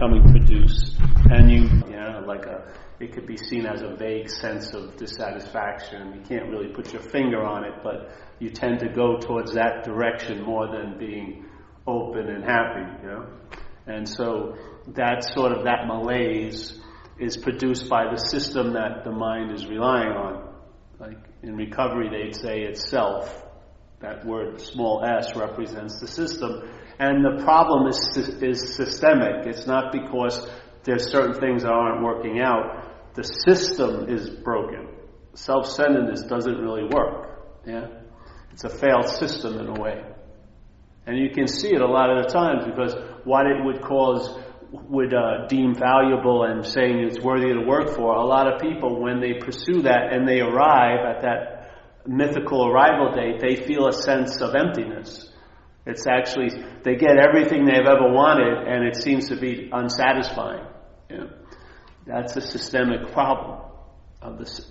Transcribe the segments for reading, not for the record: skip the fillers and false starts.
becoming produced, and it could be seen as a vague sense of dissatisfaction. You can't really put your finger on it, but you tend to go towards that direction more than being open and happy, And so that malaise is produced by the system that the mind is relying on. Like in recovery, they'd say it's self. That word, small s, represents the system. And the problem is systemic. It's not because there's certain things that aren't working out. The system is broken. Self-centeredness doesn't really work. Yeah? It's a failed system in a way. And you can see it a lot of the times, because what it would deem valuable and saying it's worthy to work for, a lot of people, when they pursue that and they arrive at that mythical arrival date, they feel a sense of emptiness. It's actually, they get everything they've ever wanted, and it seems to be unsatisfying. That's a systemic problem of this,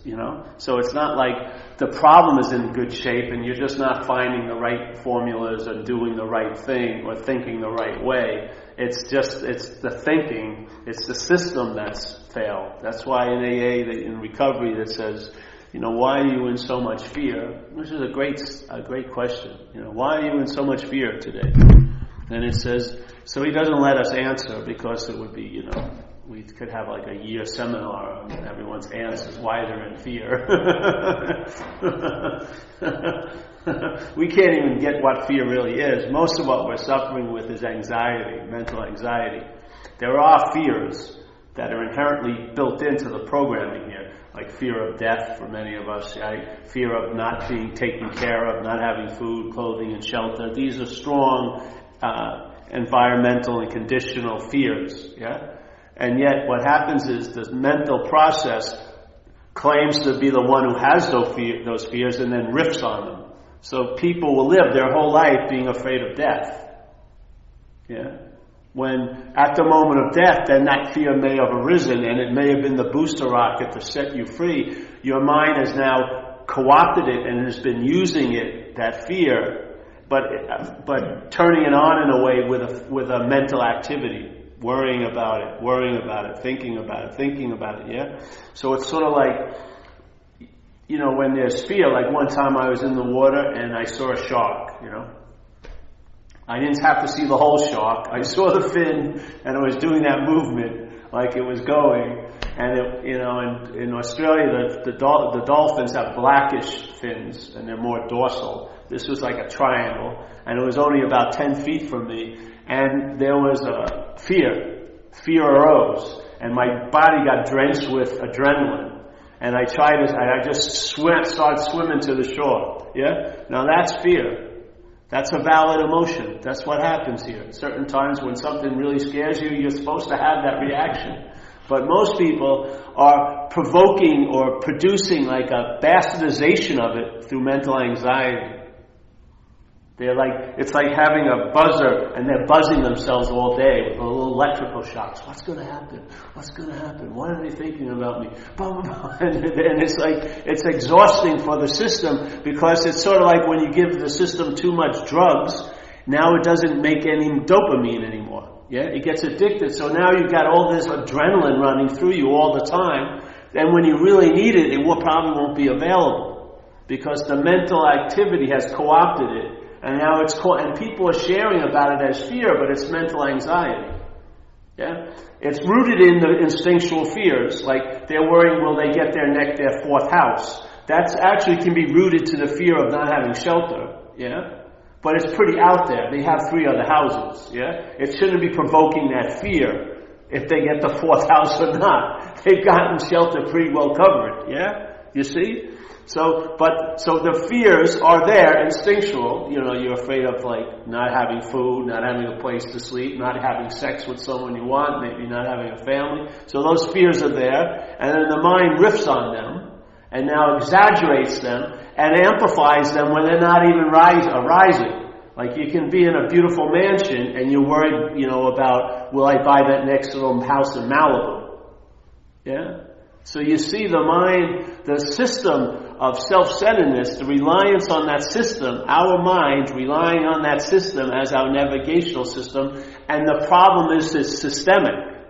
So it's not like the problem is in good shape and you're just not finding the right formulas or doing the right thing or thinking the right way. It's the thinking, it's the system that's failed. That's why in AA, in recovery, that says, why are you in so much fear? Which is a great question. Why are you in so much fear today? And it says, so he doesn't let us answer, because it would be, we could have like a year seminar on everyone's answers why they're in fear. We can't even get what fear really is. Most of what we're suffering with is anxiety, mental anxiety. There are fears that are inherently built into the programming here, like fear of death for many of us, right? Fear of not being taken care of, not having food, clothing, and shelter. These are strong environmental and conditional fears, yeah? And yet what happens is the mental process claims to be the one who has those fears and then riffs on them. So people will live their whole life being afraid of death. Yeah? When at the moment of death, then that fear may have arisen, and it may have been the booster rocket to set you free. Your mind has now co-opted it and has been using it, that fear, but turning it on in a way with a mental activity. Worrying about it, thinking about it, yeah? So it's sort of like, when there's fear, like one time I was in the water and I saw a shark, I didn't have to see the whole shark. I saw the fin, and it was doing that movement like it was going. And in Australia, the dolphins have blackish fins, and they're more dorsal. This was like a triangle, and it was only about 10 feet from me. And there was a fear. Fear arose. And my body got drenched with adrenaline. And I just started swimming to the shore. Yeah? Now that's fear. That's a valid emotion. That's what happens here. At certain times when something really scares you, you're supposed to have that reaction. But most people are provoking or producing like a bastardization of it through mental anxiety. It's like having a buzzer, and they're buzzing themselves all day with little electrical shocks. What's going to happen? What's going to happen? What are they thinking about me? Blah, blah, blah. And it's like, it's exhausting for the system, because it's sort of like when you give the system too much drugs, now it doesn't make any dopamine anymore. Yeah, it gets addicted. So now you've got all this adrenaline running through you all the time, and when you really need it, it probably won't be available, because the mental activity has co-opted it. And now and people are sharing about it as fear, but it's mental anxiety. Yeah? It's rooted in the instinctual fears, like they're worrying, will they get their fourth house? That's actually can be rooted to the fear of not having shelter. Yeah? But it's pretty out there. They have 3 other houses. Yeah? It shouldn't be provoking that fear if they get the fourth house or not. They've gotten shelter pretty well covered. Yeah? You see? So the fears are there, instinctual. You're afraid of like not having food, not having a place to sleep, not having sex with someone you want, maybe not having a family. So those fears are there, and then the mind riffs on them, and now exaggerates them, and amplifies them when they're not even arising. Like you can be in a beautiful mansion, and you're worried, about, will I buy that next little house in Malibu? Yeah? So you see the mind, the system of self-centeredness, the reliance on that system, our mind relying on that system as our navigational system, and the problem is it's systemic.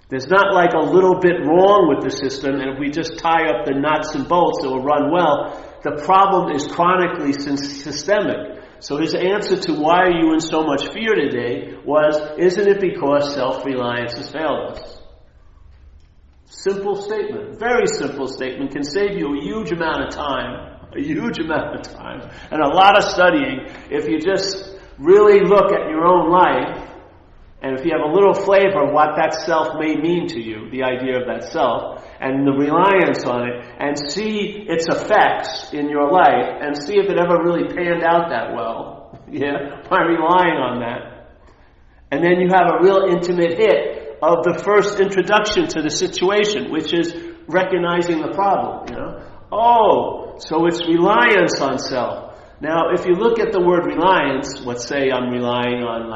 There's not like a little bit wrong with the system, and if we just tie up the nuts and bolts, it will run well. The problem is chronically systemic. So his answer to why are you in so much fear today was, isn't it because self-reliance has failed us? Simple statement, very simple statement, can save you a huge amount of time, and a lot of studying if you just really look at your own life, and if you have a little flavor of what that self may mean to you, the idea of that self, and the reliance on it, and see its effects in your life, and see if it ever really panned out that well, by relying on that. And then you have a real intimate hit of the first introduction to the situation, which is recognizing the problem, Oh, so it's reliance on self. Now, if you look at the word reliance, let's say I'm relying on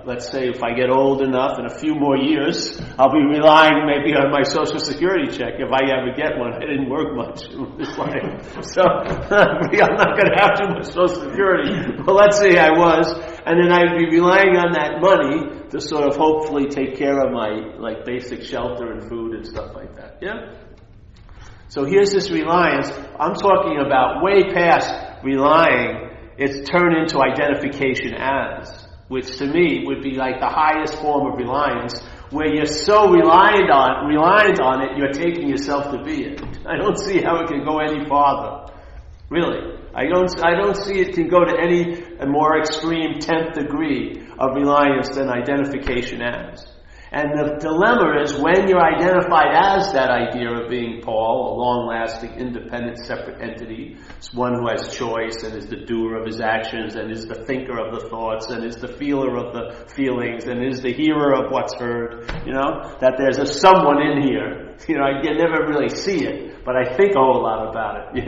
let's say if I get old enough in a few more years, I'll be relying maybe on my Social Security check if I ever get one. I didn't work much in this life. So, I'm not going to have too much Social Security. But let's say I was, and then I'd be relying on that money to sort of hopefully take care of my basic shelter and food and stuff like that. Yeah? So here's this reliance. I'm talking about way past relying. It's turned into identification as, which to me would be like the highest form of reliance, where you're so reliant on it, you're taking yourself to be it. I don't see how it can go any farther. Really. I don't see it can go to any more extreme 10th degree of reliance than identification as. And the dilemma is when you're identified as that idea of being Paul, a long-lasting, independent, separate entity, it's one who has choice and is the doer of his actions and is the thinker of the thoughts and is the feeler of the feelings and is the hearer of what's heard, that there's a someone in here. I can never really see it, but I think a whole lot about it.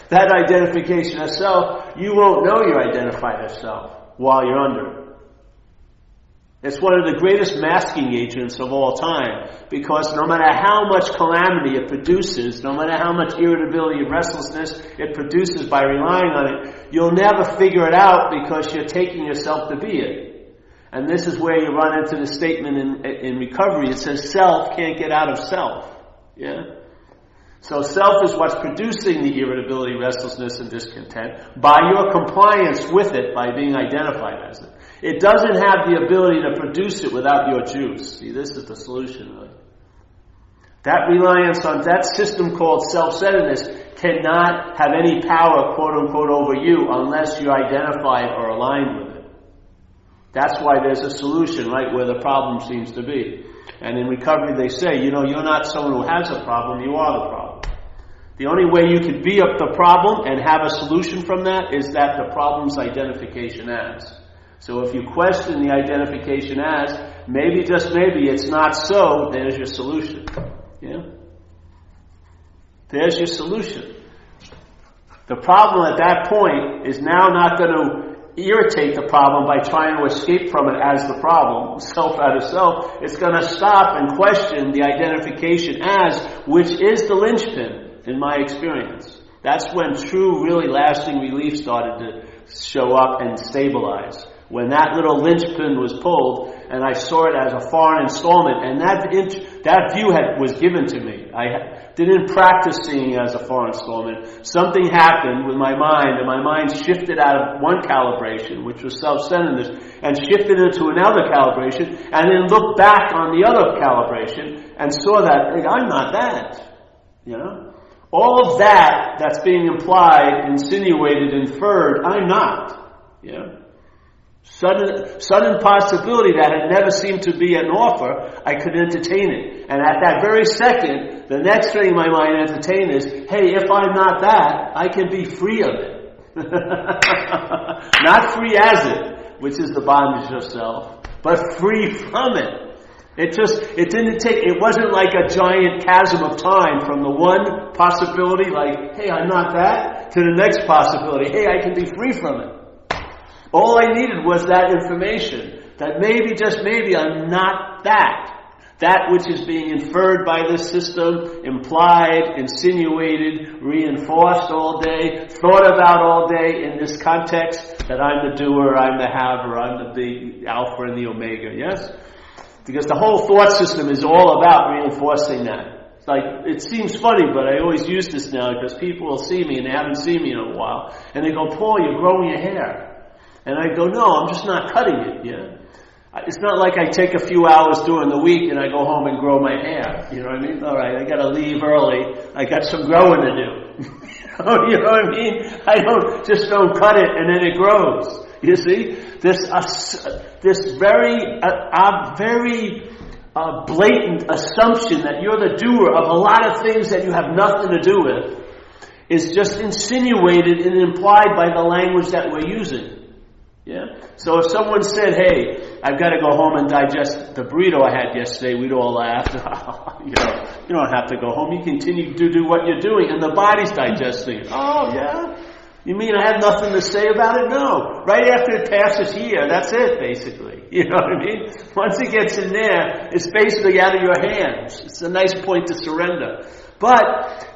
That identification of self, you won't know you're identified as self while you're under it. It's one of the greatest masking agents of all time, because no matter how much calamity it produces, no matter how much irritability and restlessness it produces by relying on it, you'll never figure it out because you're taking yourself to be it. And this is where you run into the statement in recovery. It says self can't get out of self. Yeah? So self is what's producing the irritability, restlessness, and discontent by your compliance with it, by being identified as it. It doesn't have the ability to produce it without your juice. See, this is the solution, right? That reliance on that system called self-centeredness cannot have any power, quote-unquote, over you unless you're identified or aligned with it. That's why there's a solution, right, where the problem seems to be. And in recovery they say, you're not someone who has a problem, you are the problem. The only way you can be up the problem and have a solution from that is that the problem's identification as. So if you question the identification as, maybe, just maybe, it's not so, there's your solution. Yeah? There's your solution. The problem at that point is now not going to irritate the problem by trying to escape from it as the problem, self out of self. It's going to stop and question the identification as, which is the linchpin, in my experience. That's when true, really lasting relief started to show up and stabilize. When that little linchpin was pulled, and I saw it as a foreign installment, and that view was given to me. I didn't practice seeing it as a foreign installment. Something happened with my mind, and my mind shifted out of one calibration, which was self-centeredness, and shifted into another calibration, and then looked back on the other calibration, and saw that, I'm not that. All of that's being implied, insinuated, inferred, I'm not. Sudden possibility that had never seemed to be an offer, I could entertain it. And at that very second, the next thing my mind entertained is, hey, if I'm not that, I can be free of it. Not free as it, which is the bondage of self, but free from it. It wasn't like a giant chasm of time from the one possibility, like, hey, I'm not that, to the next possibility, hey, I can be free from it. All I needed was that information, that maybe, just maybe, I'm not that. That which is being inferred by this system, implied, insinuated, reinforced all day, thought about all day in this context that I'm the doer, I'm the haver, I'm the alpha and the omega, yes? Because the whole thought system is all about reinforcing that. It's like, it seems funny, but I always use this now because people will see me and they haven't seen me in a while, and they go, Paul, you're growing your hair. And I go, no, I'm just not cutting it, yeah? It's not like I take a few hours during the week and I go home and grow my hair. You know what I mean? All right, I got to leave early. I got some growing to do. You know what I mean? I don't cut it and then it grows. You see, this very blatant assumption that you're the doer of a lot of things that you have nothing to do with is just insinuated and implied by the language that we're using. Yeah. So if someone said, "Hey, I've got to go home and digest the burrito I had yesterday," we'd all laugh. You don't have to go home. You continue to do what you're doing, and the body's digesting it. Oh, yeah. You mean I have nothing to say about it? No. Right after it passes here, that's it, basically. You know what I mean? Once it gets in there, it's basically out of your hands. It's a nice point to surrender. But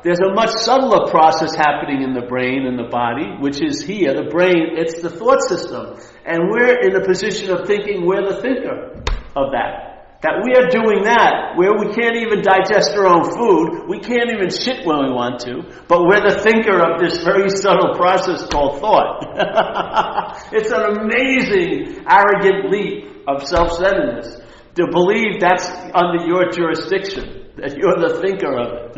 there's a much subtler process happening in the brain and the body, which is here, the brain, it's the thought system. And we're in a position of thinking we're the thinker of that. That we are doing that, where we can't even digest our own food, we can't even shit when we want to, but we're the thinker of this very subtle process called thought. It's an amazing, arrogant leap of self-centeredness to believe that's under your jurisdiction. That you're the thinker of it.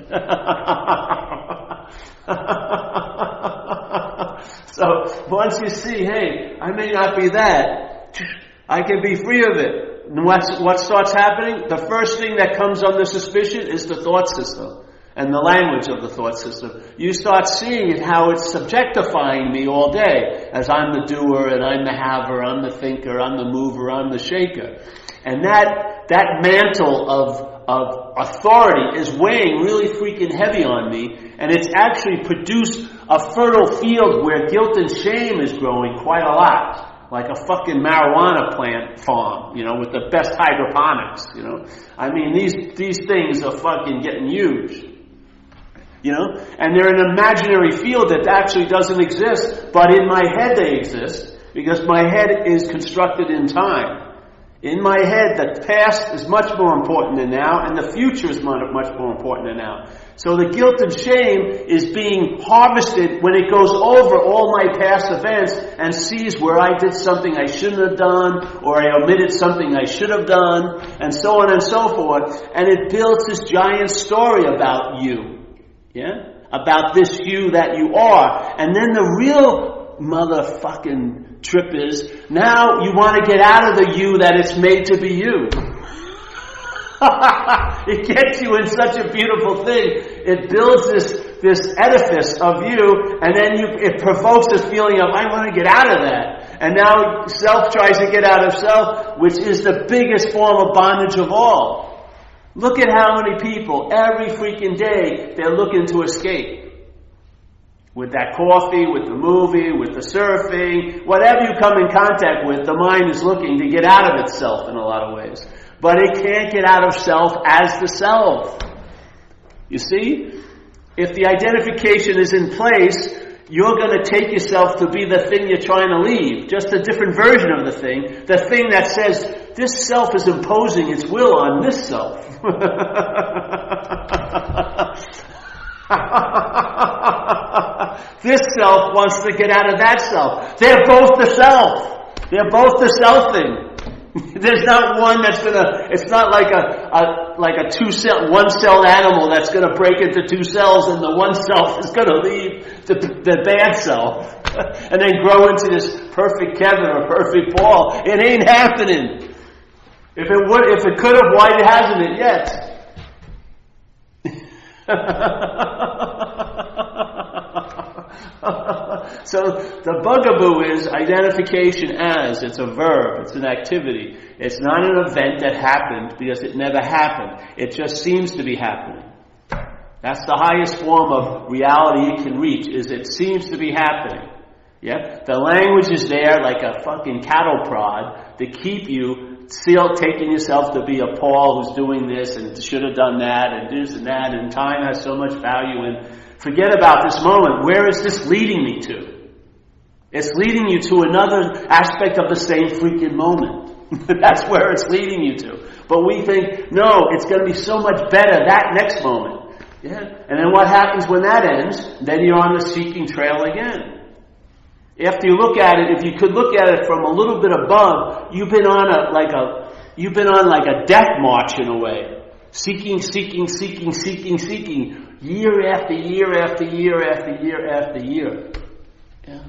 So once you see, hey, I may not be that, I can be free of it. And what starts happening? The first thing that comes under suspicion is the thought system and the language of the thought system. You start seeing it, how it's subjectifying me all day as I'm the doer and I'm the haver, I'm the thinker, I'm the mover, I'm the shaker. And that mantle of authority is weighing really freaking heavy on me, and it's actually produced a fertile field where guilt and shame is growing quite a lot, like a fucking marijuana plant farm, with the best hydroponics, I mean, these things are fucking getting huge, and they're an imaginary field that actually doesn't exist, but in my head they exist, because my head is constructed in time. In my head, the past is much more important than now, and the future is much more important than now. So the guilt and shame is being harvested when it goes over all my past events and sees where I did something I shouldn't have done, or I omitted something I should have done, and so on and so forth. And it builds this giant story about you. Yeah? About this you that you are. And then the real motherfucking trip is, now you want to get out of the you that it's made to be you. It gets you in such a beautiful thing. It builds this edifice of you, and then it provokes this feeling of, I want to get out of that. And now self tries to get out of self, which is the biggest form of bondage of all. Look at how many people, every freaking day, they're looking to escape. With that coffee, with the movie, with the surfing, whatever you come in contact with, the mind is looking to get out of itself in a lot of ways. But it can't get out of self as the self. You see? If the identification is in place, you're going to take yourself to be the thing you're trying to leave. Just a different version of the thing that says, this self is imposing its will on this self. This self wants to get out of that self. They're both the self. They're both the selfing. There's not one that's it's not like a one-celled animal that's gonna break into two cells, and the one self is gonna leave the bad self and then grow into this perfect Kevin or perfect Paul. It ain't happening. If it could have, why hasn't it yet? So the bugaboo is identification as. It's a verb. It's an activity. It's not an event that happened because it never happened. It just seems to be happening. That's the highest form of reality it can reach, is it seems to be happening. Yeah? The language is there like a fucking cattle prod to keep you still taking yourself to be a Paul who's doing this and should have done that and this and that, and time has so much value, and forget about this moment. Where is this leading me to? It's leading you to another aspect of the same freaking moment. That's where it's leading you to. But we think, no, it's going to be so much better that next moment. Yeah? And then what happens when that ends? Then you're on the seeking trail again. After you look at it, if you could look at it from a little bit above, you've been on like a death march in a way. Seeking, year after year after year after year after year. Yeah.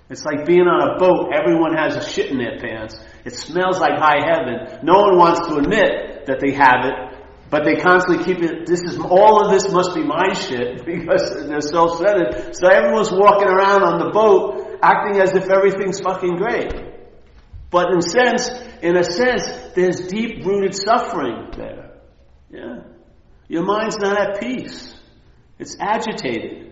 It's like being on a boat. Everyone has a shit in their pants. It smells like high heaven. No one wants to admit that they have it, but they constantly keep it. All of this must be my shit because they're self-centered. So everyone's walking around on the boat acting as if everything's fucking great. But in a sense, there's deep-rooted suffering there. Yeah. Your mind's not at peace. It's agitated.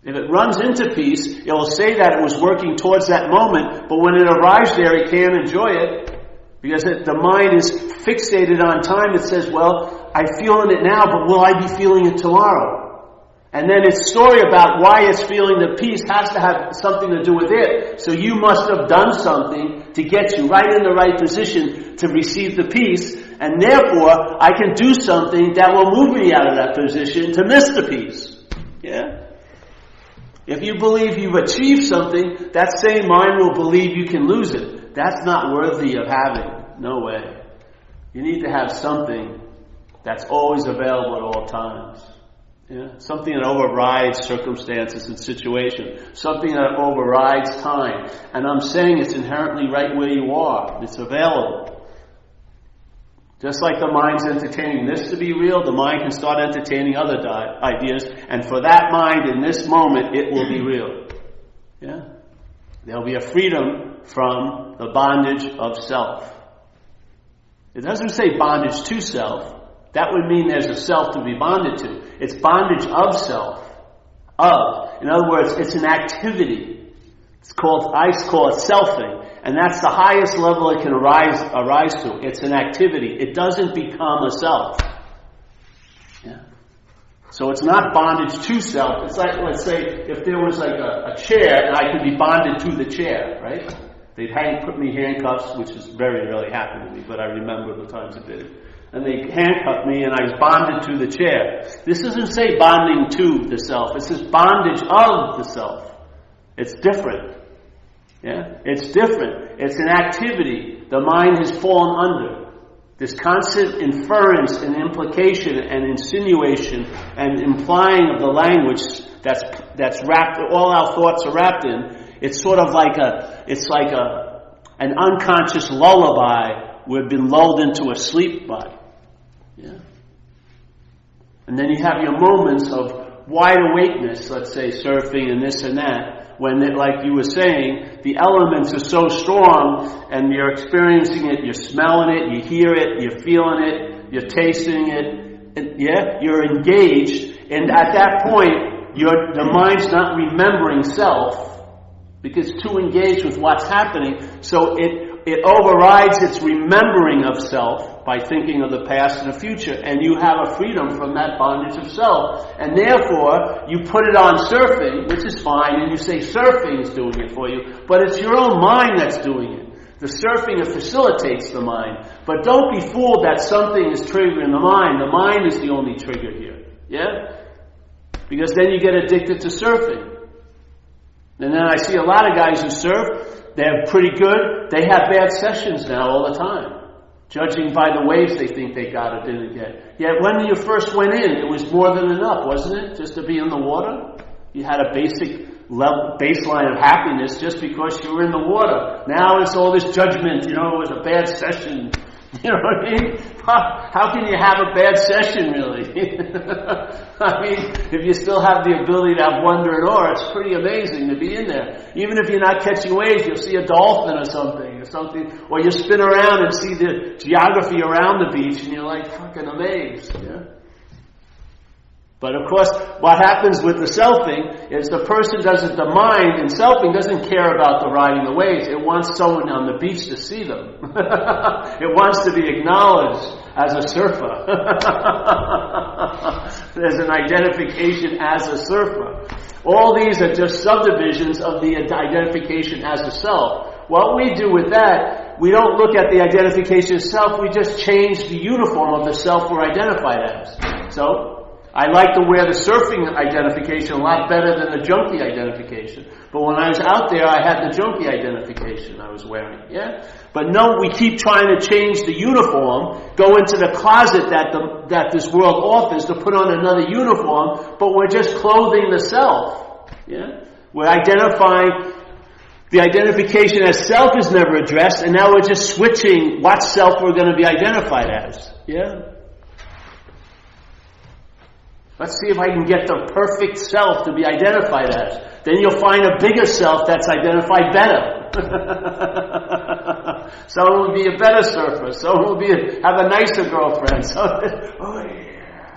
If it runs into peace, it will say that it was working towards that moment, but when it arrives there, it can't enjoy it because the mind is fixated on time. It says, well, I'm feeling it now, but will I be feeling it tomorrow? And then its story about why it's feeling the peace has to have something to do with it. So you must have done something to get you right in the right position to receive the peace, and therefore I can do something that will move me out of that position to miss the peace. Yeah? If you believe you've achieved something, that same mind will believe you can lose it. That's not worthy of having. No way. You need to have something that's always available at all times. Yeah? Something that overrides circumstances and situations. Something that overrides time. And I'm saying it's inherently right where you are. It's available. Just like the mind's entertaining this to be real, the mind can start entertaining other ideas, and for that mind in this moment, it will be real. Yeah? There'll be a freedom from the bondage of self. It doesn't say bondage to self. That would mean there's a self to be bonded to. It's bondage of self. Of. In other words, it's an activity. I call it selfing. And that's the highest level it can arise to. It's an activity. It doesn't become a self. Yeah. So it's not bondage to self. It's like, let's say, if there was like a chair and I could be bonded to the chair, right? They'd put me handcuffs, which has very rarely happened to me, but I remember the times it did. And they handcuffed me and I was bonded to the chair. This doesn't say bonding to the self. It says bondage of the self. It's different. Yeah? It's different. It's an activity the mind has fallen under. This constant inference and implication and insinuation and implying of the language that's wrapped, all our thoughts are wrapped in. It's sort of like an unconscious lullaby we've been lulled into a sleep by. Yeah? And then you have your moments of wide awakeness, let's say surfing and this and that, when, like you were saying, the elements are so strong and you're experiencing it, you're smelling it, you hear it, you're feeling it, you're tasting it, and you're engaged, and at that point, the mind's not remembering self, because it's too engaged with what's happening, so it overrides its remembering of self by thinking of the past and the future, and you have a freedom from that bondage of self, and therefore you put it on surfing, which is fine, and you say surfing is doing it for you, but it's your own mind that's doing it. The surfing facilitates the mind, but don't be fooled that something is triggering the mind. The mind is the only trigger here, yeah? Because then you get addicted to surfing. And then I see a lot of guys who surf, they're pretty good. They have bad sessions now all the time, judging by the waves they think they got or didn't get. Yet when you first went in, it was more than enough, wasn't it? Just to be in the water. You had a baseline of happiness just because you were in the water. Now it's all this judgment, it was a bad session. You know what I mean? How can you have a bad session, really? I mean, if you still have the ability to have wonder and awe, it's pretty amazing to be in there. Even if you're not catching waves, you'll see a dolphin or something, or you spin around and see the geography around the beach, and you're like fucking amazed. Yeah? But of course, what happens with the selfing is the person the mind in selfing doesn't care about the riding the waves. It wants someone on the beach to see them. It wants to be acknowledged as a surfer. There's an identification as a surfer. All these are just subdivisions of the identification as a self. What we do with that, we don't look at the identification itself, we just change the uniform of the self we're identified as. So, I like to wear the surfing identification a lot better than the junkie identification. But when I was out there, I had the junkie identification I was wearing. Yeah? But no, we keep trying to change the uniform, go into the closet that this world offers to put on another uniform, but we're just clothing the self. Yeah? We're identifying, the identification as self is never addressed, and now we're just switching what self we're going to be identified as. Yeah? Let's see if I can get the perfect self to be identified as. Then you'll find a bigger self that's identified better. Someone will be a better surfer. Someone will have a nicer girlfriend. Oh yeah.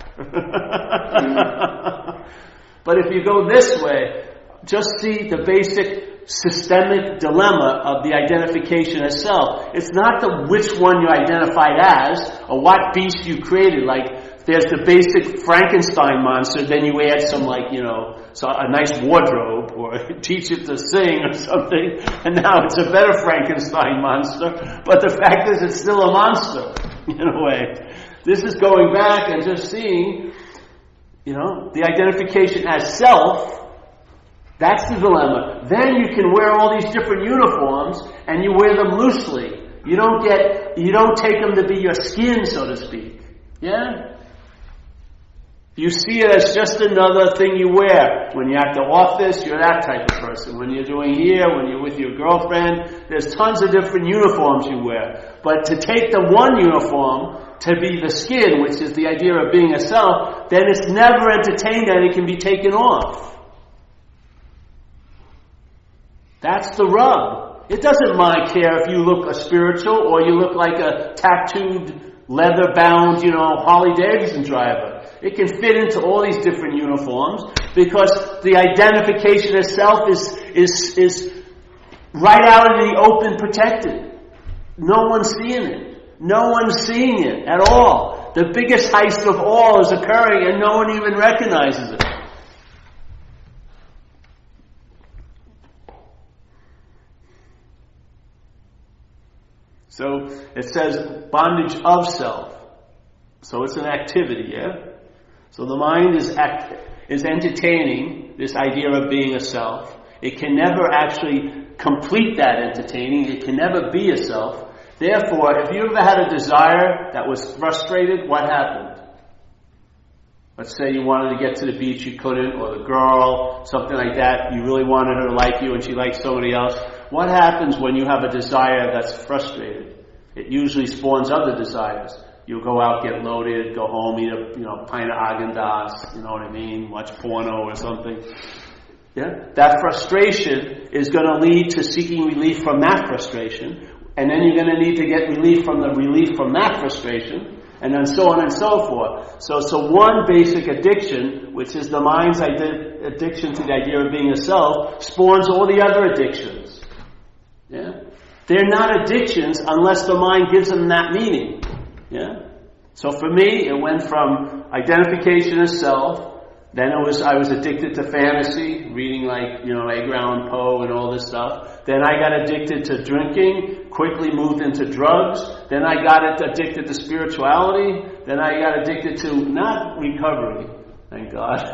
But if you go this way, just see the basic systemic dilemma of the identification as self. It's not which one you identified as or what beast you created. Like, there's the basic Frankenstein monster, then you add some a nice wardrobe or teach it to sing or something, and now it's a better Frankenstein monster. But the fact is, it's still a monster, in a way. This is going back and just seeing, the identification as self. That's the dilemma. Then you can wear all these different uniforms, and you wear them loosely. You don't take them to be your skin, so to speak. Yeah? You see it as just another thing you wear. When you're at the office, you're that type of person. When you're doing here, when you're with your girlfriend, there's tons of different uniforms you wear. But to take the one uniform to be the skin, which is the idea of being a self, then it's never entertained and it can be taken off. That's the rub. It doesn't care if you look a spiritual or you look like a tattooed, leather-bound, Harley-Davidson driver. It can fit into all these different uniforms because the identification as self is right out in the open, protected. No one's seeing it. No one's seeing it at all. The biggest heist of all is occurring and no one even recognizes it. So it says bondage of self. So it's an activity, yeah? So the mind is entertaining this idea of being a self. It can never actually complete that entertaining. It can never be a self. Therefore, if you ever had a desire that was frustrated, what happened? Let's say you wanted to get to the beach, you couldn't, or the girl, something like that. You really wanted her to like you and she liked somebody else. What happens when you have a desire that's frustrated? It usually spawns other desires. You go out, get loaded, go home, eat a pint of Häagen-Dazs, you know what I mean, watch porno or something. Yeah? That frustration is going to lead to seeking relief from that frustration, and then you're going to need to get relief from that frustration, and then so on and so forth. So one basic addiction, which is the mind's addiction to the idea of being a self, spawns all the other addictions. Yeah? They're not addictions unless the mind gives them that meaning. Yeah? So for me, it went from identification as self, then I was addicted to fantasy, reading Edgar Allan Poe and all this stuff. Then I got addicted to drinking, quickly moved into drugs. Then I got addicted to spirituality. Then I got addicted to, not recovery, thank God.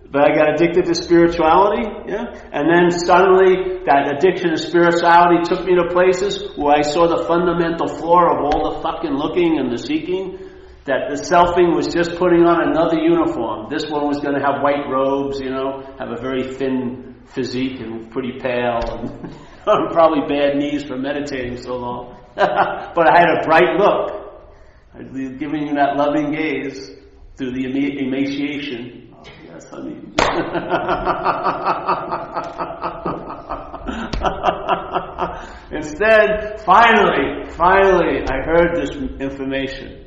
But I got addicted to spirituality, yeah? And then suddenly that addiction to spirituality took me to places where I saw the fundamental flaw of all the fucking looking and the seeking, that the selfing was just putting on another uniform. This one was going to have white robes, have a very thin physique and pretty pale, and probably bad knees for meditating so long. But I had a bright look. I was giving you that loving gaze through the emaciation. Yes, honey. Instead, finally, I heard this information.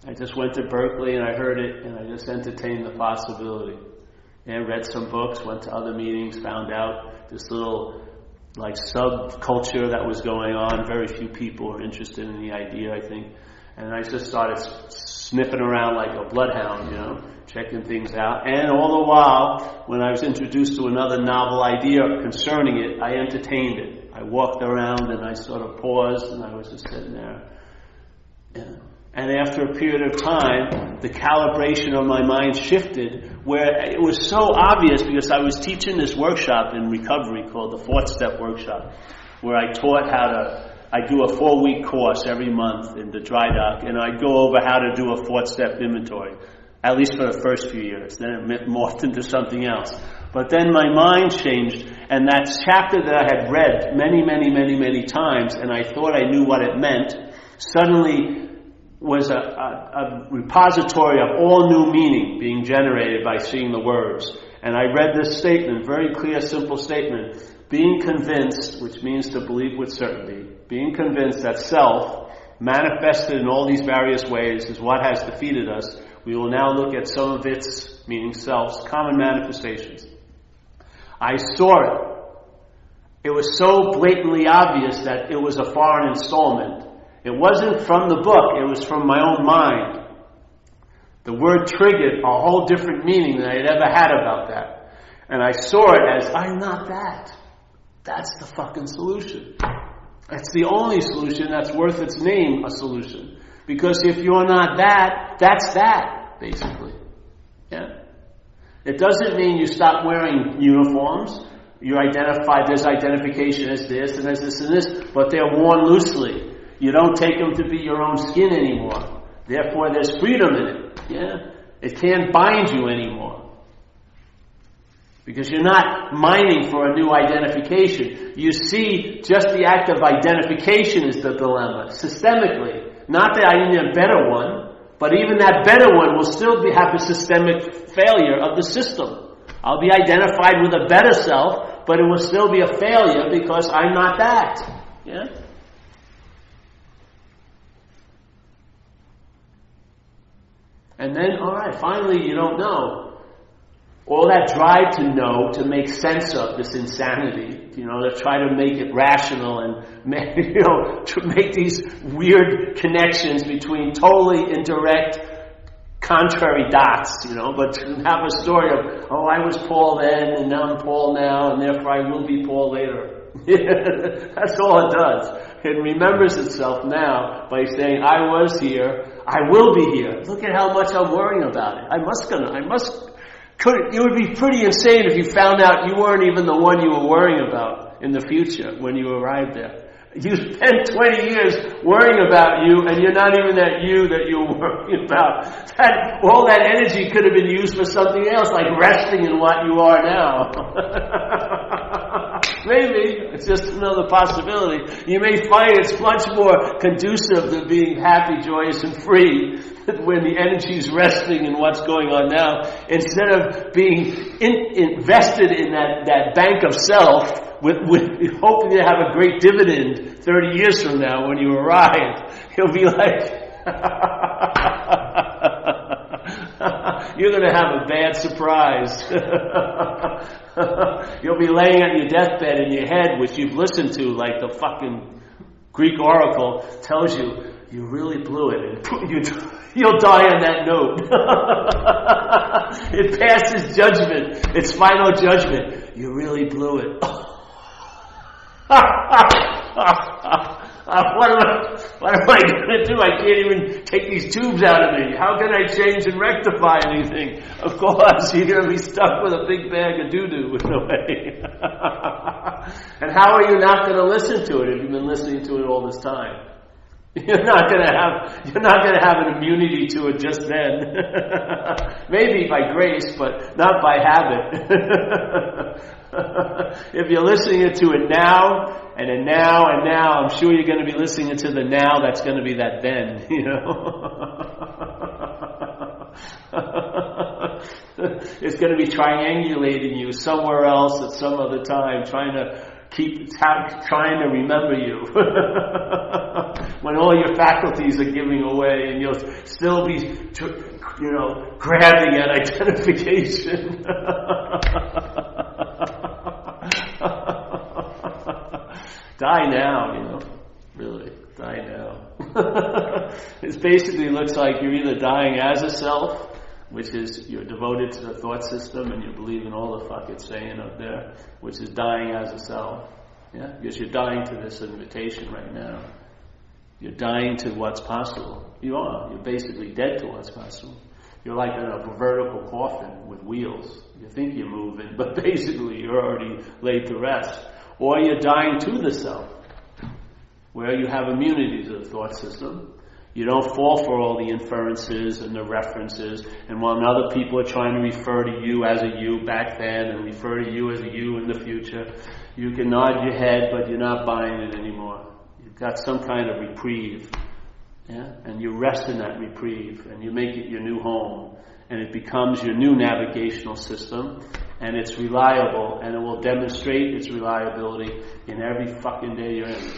I just went to Berkeley and I heard it and I just entertained the possibility. And read some books, went to other meetings, found out this little like subculture that was going on. Very few people were interested in the idea, I think. And I just started sniffing around like a bloodhound, checking things out. And all the while, when I was introduced to another novel idea concerning it, I entertained it. I walked around and I sort of paused and I was just sitting there. And after a period of time, the calibration of my mind shifted where it was so obvious because I was teaching this workshop in recovery called the Fourth Step Workshop, where I taught I do a 4-week course every month in the dry dock, and I go over how to do a 4th-step inventory, at least for the first few years. Then it morphed into something else. But then my mind changed, and that chapter that I had read many times, and I thought I knew what it meant, suddenly was a repository of all new meaning being generated by seeing the words. And I read this statement, very clear, simple statement. Being convinced, which means to believe with certainty, being convinced that self, manifested in all these various ways, is what has defeated us. We will now look at some of its, meaning self's, common manifestations. I saw it. It was so blatantly obvious that it was a foreign installment. It wasn't from the book, it was from my own mind. The word triggered a whole different meaning than I had ever had about that. And I saw it as, I'm not that. That's the fucking solution. That's the only solution that's worth its name, a solution. Because if you're not that, that's that, basically. Yeah. It doesn't mean you stop wearing uniforms. You identify, there's identification as this and as this and this, but they're worn loosely. You don't take them to be your own skin anymore. Therefore, there's freedom in it. Yeah. It can't bind you anymore. Because you're not mining for a new identification. You see, just the act of identification is the dilemma, systemically. Not that I need a better one, but even that better one will still have a systemic failure of the system. I'll be identified with a better self, but it will still be a failure because I'm not that. Yeah? And then, alright, finally you don't know. All that drive to know, to make sense of this insanity, to try to make it rational and make, to make these weird connections between totally indirect, contrary dots, but to have a story of, I was Paul then, and now I'm Paul now, and therefore I will be Paul later. That's all it does. It remembers itself now by saying, I was here, I will be here. Look at how much I'm worrying about it. It would be pretty insane if you found out you weren't even the one you were worrying about in the future when you arrived there. You spent 20 years worrying about you, and you're not even that you were worrying about. All that energy could have been used for something else, like resting in what you are now. Maybe. It's just another possibility. You may find it's much more conducive to being happy, joyous, and free when the energy is resting in what's going on now, instead of being invested in that bank of self with hoping to have a great dividend 30 years from now when you arrive. You'll be like, you're going to have a bad surprise. You'll be laying on your deathbed in your head, which you've listened to, like the fucking Greek oracle tells you, you really blew it, and you'll die on that note. It passes judgment. It's final judgment. You really blew it. What am I going to do? I can't even take these tubes out of me. How can I change and rectify anything? Of course, you're going to be stuck with a big bag of doo-doo in a way. And how are you not going to listen to it if you've been listening to it all this time? You're not going to have an immunity to it just then. Maybe by grace, but not by habit. If you're listening to it now, and now, I'm sure you're going to be listening to the now that's going to be that then, It's going to be triangulating you somewhere else at some other time, trying to remember you. when all your faculties are giving away, and you'll still be, grabbing at identification. Die now, really, die now. It basically looks like you're either dying as a self, which is you're devoted to the thought system and you believe in all the fuck it's saying up there, which is dying as a self. Yeah, because you're dying to this invitation right now. You're dying to what's possible. You are. You're basically dead to what's possible. You're like in a vertical coffin with wheels. You think you're moving, but basically you're already laid to rest. Or you're dying to the self, where you have immunity to the thought system. You don't fall for all the inferences and the references, and when other people are trying to refer to you as a you back then and refer to you as a you in the future, you can nod your head, but you're not buying it anymore. You've got some kind of reprieve, yeah? And you rest in that reprieve, and you make it your new home, and it becomes your new navigational system, and it's reliable, and it will demonstrate its reliability in every fucking day you're in.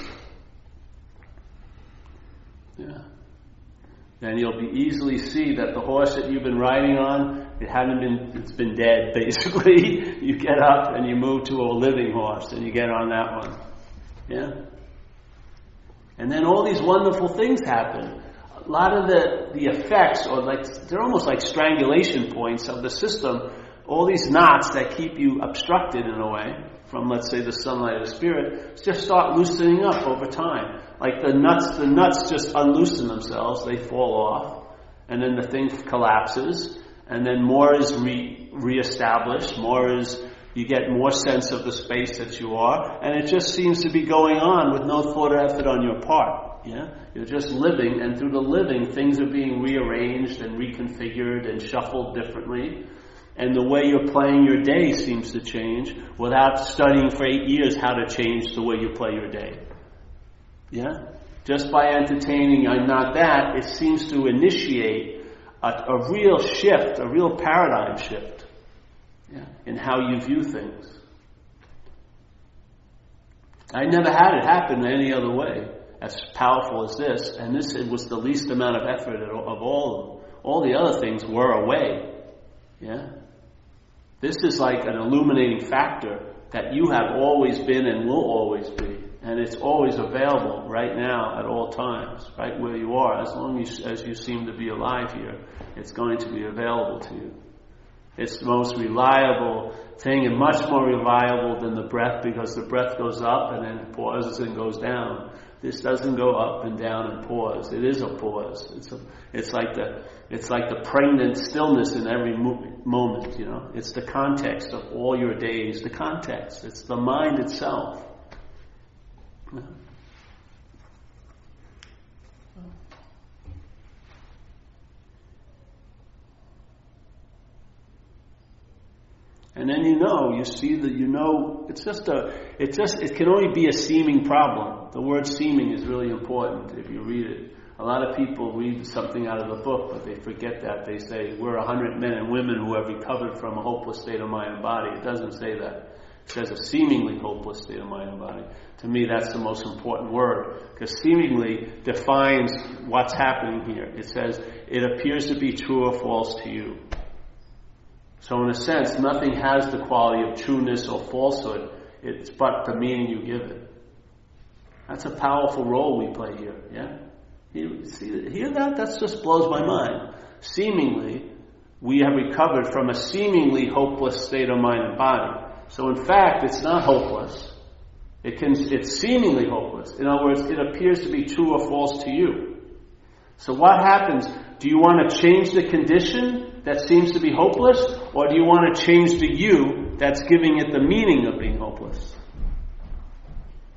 Yeah. Then you'll be easily see that the horse that you've been riding on, it's been dead, basically. You get up and you move to a living horse and you get on that one. Yeah? And then all these wonderful things happen. A lot of the effects, they're almost like strangulation points of the system. All these knots that keep you obstructed in a way from, let's say, the sunlight of spirit, just start loosening up over time. Like the nuts just unloosen themselves, they fall off, and then the thing collapses, and then more is reestablished, you get more sense of the space that you are, and it just seems to be going on with no thought or effort on your part. Yeah? You're just living, and through the living, things are being rearranged and reconfigured and shuffled differently. And the way you're playing your day seems to change without studying for 8 years how to change the way you play your day. Yeah? Just by entertaining I'm not that, it seems to initiate a real shift, a real paradigm shift, yeah, in how you view things. I never had it happen any other way as powerful as this, and this it was the least amount of effort of all of them. All the other things were a way. Yeah? This is like an illuminating factor that you have always been and will always be. And it's always available right now at all times, right where you are. As long as you seem to be alive here, it's going to be available to you. It's the most reliable thing, and much more reliable than the breath, because the breath goes up and then pauses and goes down. This doesn't go up and down and pause. It is a pause. It's like the pregnant stillness in every moment. It's the context of all your days. The context. It's the mind itself. And then you see that it can only be a seeming problem. The word seeming is really important if you read it. A lot of people read something out of the book, but they forget that. They say, we're 100 men and women who have recovered from a hopeless state of mind and body. It doesn't say that. It says a seemingly hopeless state of mind and body. To me, that's the most important word, because seemingly defines what's happening here. It says, it appears to be true or false to you. So in a sense, nothing has the quality of trueness or falsehood. It's but the meaning you give it. That's a powerful role we play here, yeah? Hear that? That just blows my mind. Seemingly, we have recovered from a seemingly hopeless state of mind and body. So in fact, it's not hopeless. It's seemingly hopeless. In other words, it appears to be true or false to you. So what happens? Do you want to change the condition that seems to be hopeless, or do you want to change the you that's giving it the meaning of being hopeless?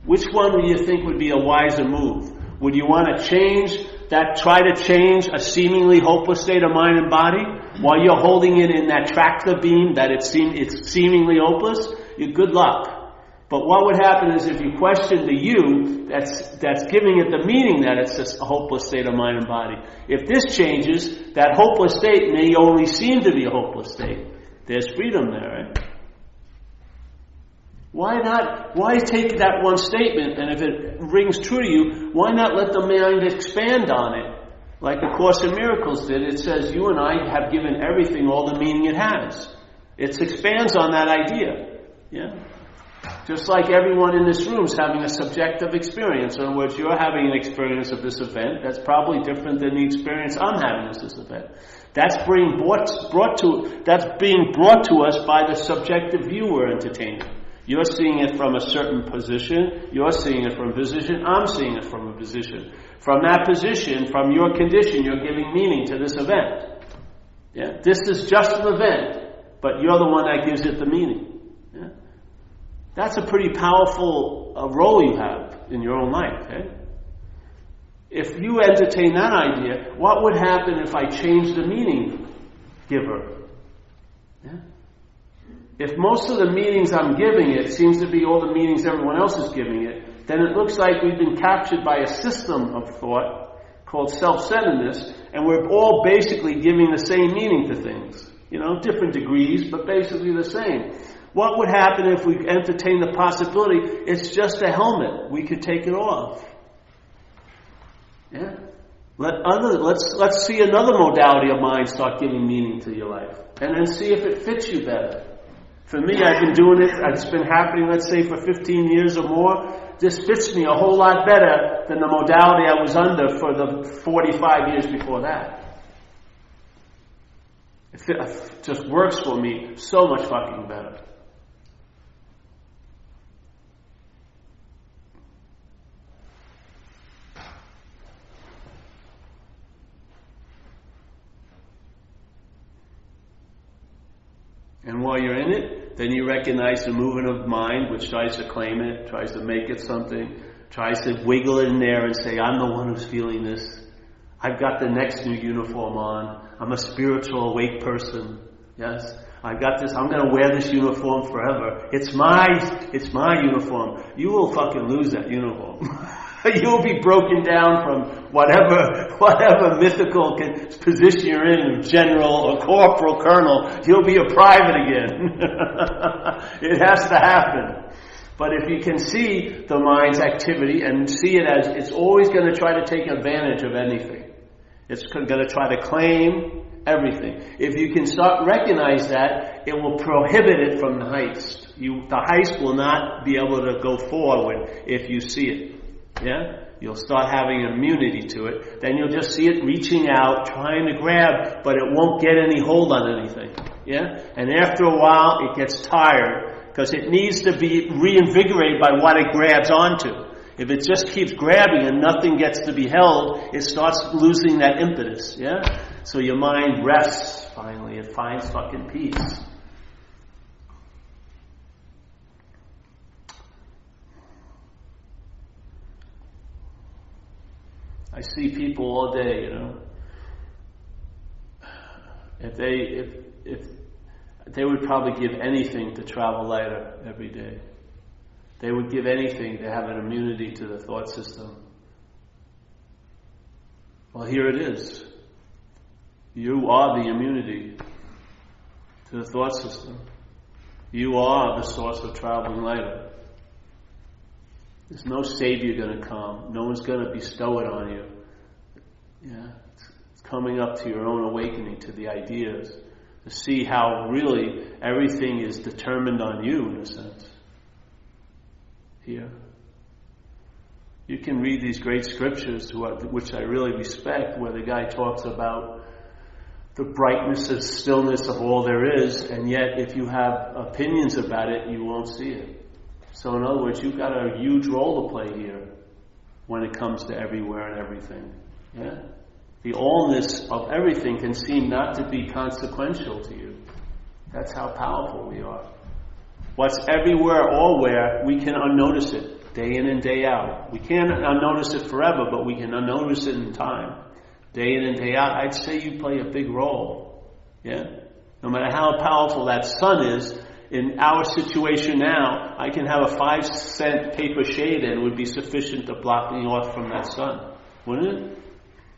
Which one do you think would be a wiser move? Would you want to try to change a seemingly hopeless state of mind and body while you're holding it in that tractor beam that it's seemingly hopeless? Good luck. But what would happen is if you question the you that's giving it the meaning that it's just a hopeless state of mind and body. If this changes, that hopeless state may only seem to be a hopeless state. There's freedom there, right? Why take that one statement, and if it rings true to you, why not let the mind expand on it? Like the Course in Miracles did. It says, you and I have given everything all the meaning it has. It expands on that idea. Yeah? Just like everyone in this room is having a subjective experience. In other words, you're having an experience of this event that's probably different than the experience I'm having of this event. That's being brought to us by the subjective view we're entertaining. You're seeing it from a certain position. You're seeing it from a position. I'm seeing it from a position. From that position, from your condition, you're giving meaning to this event. Yeah? This is just an event, but you're the one that gives it the meaning. Yeah? That's a pretty powerful role you have in your own life. Eh? If you entertain that idea, what would happen if I changed the meaning giver? Yeah? If most of the meanings I'm giving it seems to be all the meanings everyone else is giving it, then it looks like we've been captured by a system of thought called self-centeredness, and we're all basically giving the same meaning to things. Different degrees, but basically the same. What would happen if we entertain the possibility it's just a helmet, we could take it off? Yeah? Let's see another modality of mind start giving meaning to your life, and then see if it fits you better. For me, I've been doing it, it's been happening, let's say, for 15 years or more. This fits me a whole lot better than the modality I was under for the 45 years before that. It just works for me so much fucking better. And while you're in it, then you recognize the movement of mind which tries to claim it, tries to make it something, tries to wiggle it in there and say, I'm the one who's feeling this. I've got the next new uniform on. I'm a spiritual awake person. Yes? I've got this, I'm going to wear this uniform forever. It's my uniform. You will fucking lose that uniform. You'll be broken down from whatever mythical position you're in, general or corporal, colonel. You'll be a private again. It has to happen. But if you can see the mind's activity and see it as it's always going to try to take advantage of anything. It's going to try to claim everything. If you can start recognize that, it will prohibit it from the heist. The heist will not be able to go forward if you see it. Yeah? You'll start having immunity to it. Then you'll just see it reaching out, trying to grab, but it won't get any hold on anything. Yeah? And after a while, it gets tired because it needs to be reinvigorated by what it grabs onto. If it just keeps grabbing and nothing gets to be held, it starts losing that impetus. Yeah? So your mind rests finally. It finds fucking peace. I see people all day, If they would probably give anything to travel lighter every day. They would give anything to have an immunity to the thought system. Well, here it is. You are the immunity to the thought system. You are the source of traveling lighter. There's no savior going to come. No one's going to bestow it on you. Yeah, it's coming up to your own awakening to the ideas, to see how really everything is determined on you in a sense. Here. You can read these great scriptures, which I really respect, where the guy talks about the brightness and stillness of all there is, and yet if you have opinions about it, you won't see it. So in other words, you've got a huge role to play here when it comes to everywhere and everything. Yeah? The allness of everything can seem not to be consequential to you. That's how powerful we are. What's everywhere, allwhere, we can unnotice it day in and day out. We can't unnotice it forever, but we can unnotice it in time. Day in and day out, I'd say you play a big role. Yeah? No matter how powerful that sun is, in our situation now, I can have a 5-cent paper shade and it would be sufficient to block me off from that sun. Wouldn't it?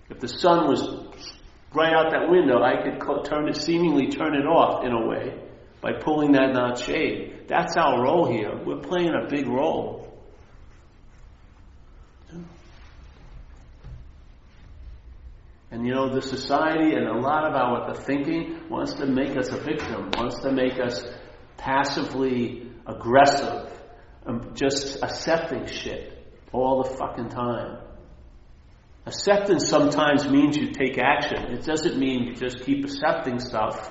If the sun was right out that window, I could seemingly turn it off in a way. by pulling that not shade. That's our role here. We're playing a big role. And the society and a lot of the thinking wants to make us a victim, wants to make us passively aggressive, just accepting shit all the fucking time. Acceptance sometimes means you take action. It doesn't mean you just keep accepting stuff.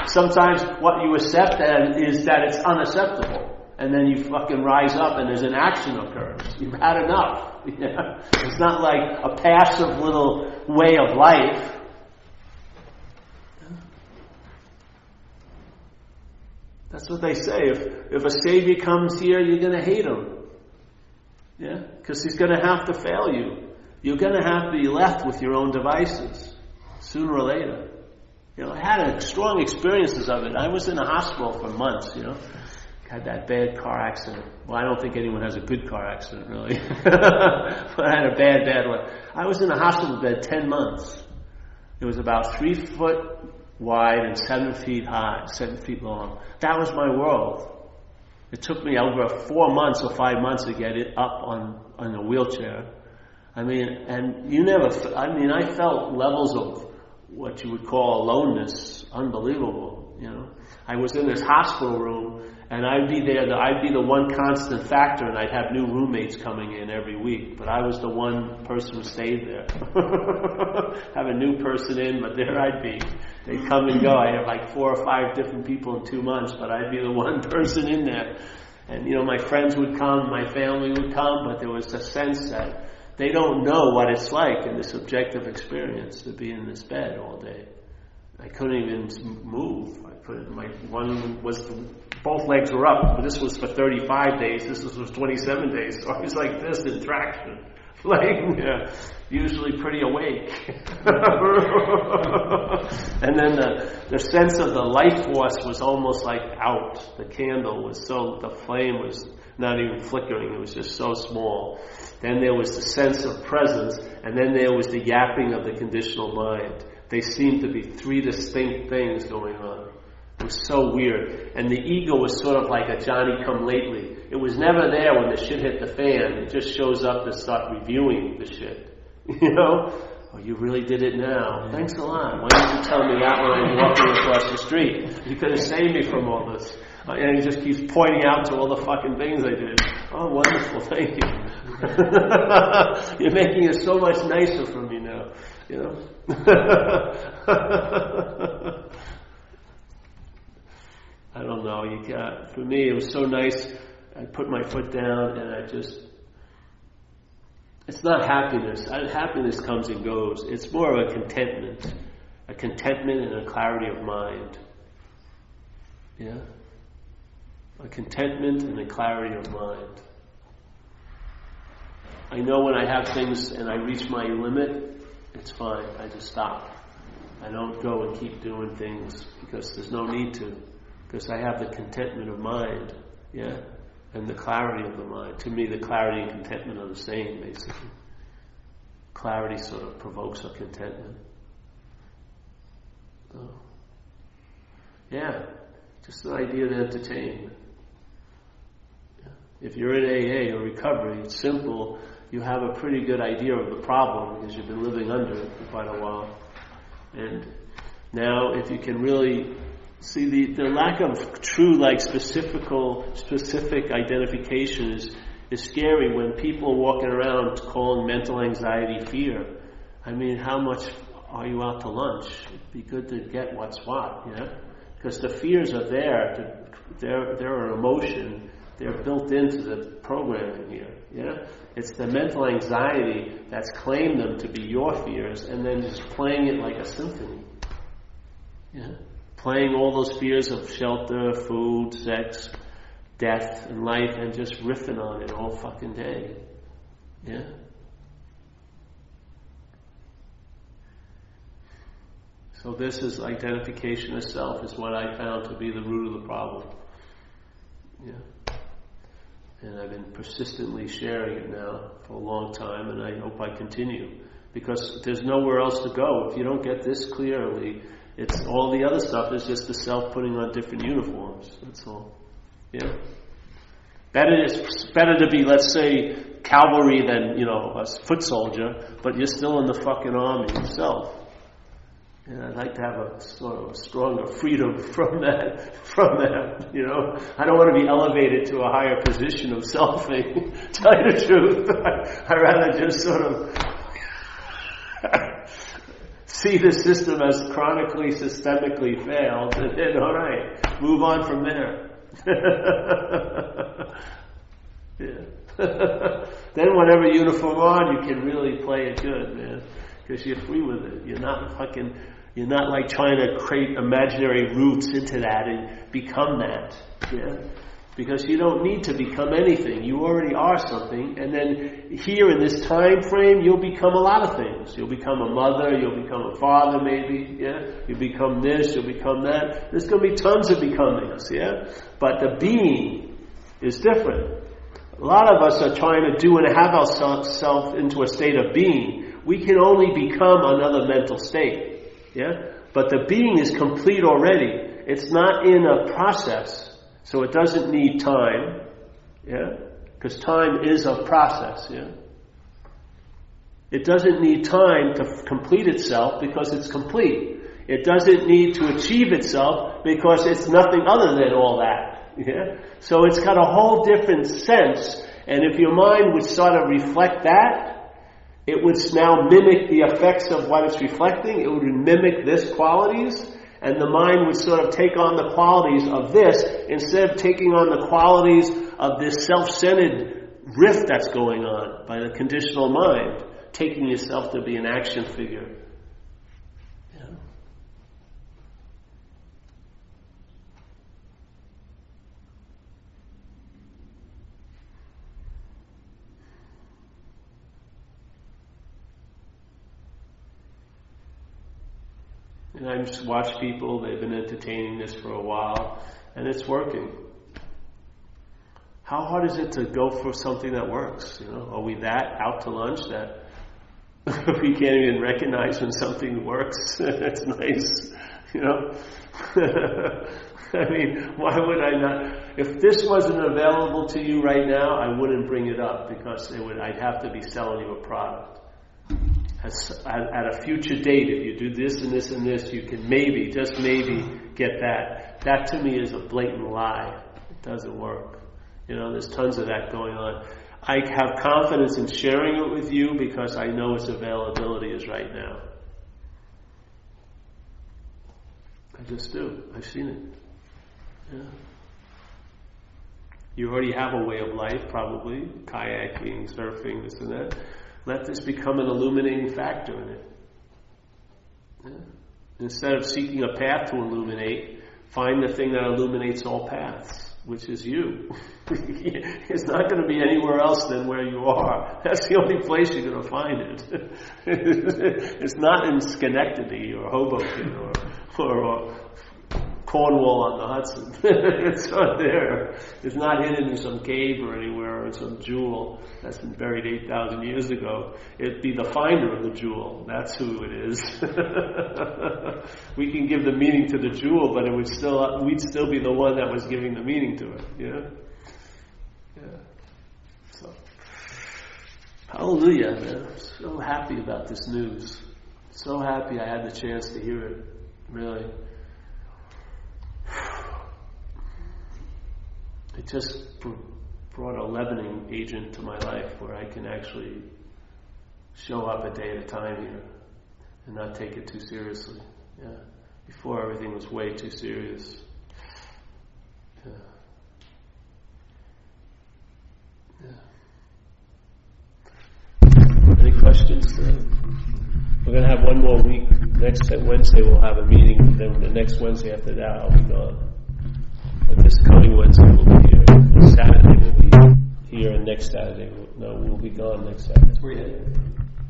Sometimes what you accept is that it's unacceptable. And then you fucking rise up and there's an action occurs. You've had enough. Yeah? It's not like a passive little way of life. That's what they say. If a savior comes here, you're going to hate him. Yeah? Because he's going to have to fail you. You're going to have to be left with your own devices sooner or later. I had strong experiences of it. I was in a hospital for months, Had that bad car accident. Well, I don't think anyone has a good car accident, really. But I had a bad one. I was in a hospital bed 10 months. It was about 3 foot wide and 7 feet high, 7 feet long. That was my world. It took me over 4 months or 5 months to get it up on a wheelchair. And you never, I felt levels of what you would call aloneness, unbelievable, I was in this hospital room, and I'd be there, I'd be the one constant factor, and I'd have new roommates coming in every week, but I was the one person who stayed there. Have a new person in, but there I'd be. They'd come and go. I had like 4 or 5 different people in 2 months, but I'd be the one person in there. And, my friends would come, my family would come, but there was a sense that they don't know what it's like in this objective experience to be in this bed all day. I couldn't even move. My one was, both legs were up, but this was for 35 days, this was 27 days, so I was like this in traction. Usually pretty awake. And then the sense of the life force was almost like out. The candle was the flame was not even flickering, it was just so small. Then there was the sense of presence, and then there was the yapping of the conditional mind. They seemed to be 3 distinct things going on. It was so weird. And the ego was sort of like a Johnny-come-lately. It was never there when the shit hit the fan. It just shows up to start reviewing the shit. Oh, you really did it now. Thanks a lot. Why didn't you tell me that when I'm walking across the street? You could have saved me from all this. And he just keeps pointing out to all the fucking things I did. Oh, wonderful, thank you. You're making it so much nicer for me now. I don't know. For me, it was so nice. I put my foot down and it's not happiness. Happiness comes and goes. It's more of a contentment and a clarity of mind. Yeah? A contentment and a clarity of mind. I know when I have things and I reach my limit, it's fine. I just stop. I don't go and keep doing things because there's no need to. Because I have the contentment of mind, yeah, and the clarity of the mind. To me, the clarity and contentment are the same, basically. Clarity sort of provokes a contentment. So, yeah, just an idea to entertain. Yeah. If you're in AA or recovery, it's simple. You have a pretty good idea of the problem because you've been living under it for quite a while. And now, if you can really see the lack of true, specific identification is scary when people are walking around calling mental anxiety fear. How much are you out to lunch? It'd be good to get what's what, yeah? Because the fears are there. They're an emotion. They're built into the programming here, yeah? It's the mental anxiety that's claimed them to be your fears and then just playing it like a symphony, yeah? Playing all those fears of shelter, food, sex, death, and life, and just riffing on it all fucking day. Yeah? So this is identification of self, is what I found to be the root of the problem. Yeah? And I've been persistently sharing it now for a long time, and I hope I continue. Because there's nowhere else to go. If you don't get this clearly, It's all the other stuff is just the self putting on different uniforms. That's all. Yeah. It's better to be, let's say, cavalry than, a foot soldier, but you're still in the fucking army yourself. And I'd like to have a sort of a stronger freedom from that, I don't want to be elevated to a higher position of selfing, tell you the truth. I'd rather just sort of see the system as chronically, systemically failed, and then, all right, move on from there. Yeah. Then whatever uniform on, you can really play it good, man, because you're free with it. You're not like trying to create imaginary roots into that and become that. Yeah. Because you don't need to become anything. You already are something. And then here in this time frame, you'll become a lot of things. You'll become a mother, you'll become a father maybe, yeah? You'll become this, you'll become that. There's going to be tons of becomings, yeah? But the being is different. A lot of us are trying to do and have ourselves into a state of being. We can only become another mental state, yeah? But the being is complete already. It's not in a process. So it doesn't need time, yeah? Because time is a process, yeah? It doesn't need time to complete itself because it's complete. It doesn't need to achieve itself because it's nothing other than all that, yeah? So it's got a whole different sense, and if your mind would sort of reflect that, it would now mimic the effects of what it's reflecting. It would mimic this qualities. And the mind would sort of take on the qualities of this instead of taking on the qualities of this self-centered rift that's going on by the conditional mind, taking yourself to be an action figure. Yeah. And I just watch people, they've been entertaining this for a while, and it's working. How hard is it to go for something that works? Are we that out to lunch that we can't even recognize when something works? It's nice, I mean, why would I not? If this wasn't available to you right now, I wouldn't bring it up because I'd have to be selling you a product. At a future date, if you do this and this and this, you can maybe, just maybe, get that. That to me is a blatant lie. It doesn't work. There's tons of that going on. I have confidence in sharing it with you because I know its availability is right now. I just do. I've seen it. Yeah. You already have a way of life, probably. Kayaking, surfing, this and that. Let this become an illuminating factor in it. Yeah. Instead of seeking a path to illuminate, find the thing that illuminates all paths, which is you. It's not going to be anywhere else than where you are. That's the only place you're going to find it. It's not in Schenectady or Hoboken or Cornwall on the Hudson. It's not there. It's not hidden in some cave or anywhere or in some jewel that's been buried 8,000 years ago. It'd be the finder of the jewel. That's who it is. We can give the meaning to the jewel, but we'd still be the one that was giving the meaning to it. Yeah. So, hallelujah, man. I'm so happy about this news. So happy I had the chance to hear it. Really. It just brought a leavening agent to my life where I can actually show up a day at a time here and not take it too seriously. Yeah. Before everything was way too serious. Yeah. Any questions? We're going to have one more week. Next Wednesday we'll have a meeting. Then the next Wednesday after that I'll be gone. But this coming Wednesday we'll be here. Saturday we'll be here, and next Saturday we'll be gone next Saturday. Where are you headed?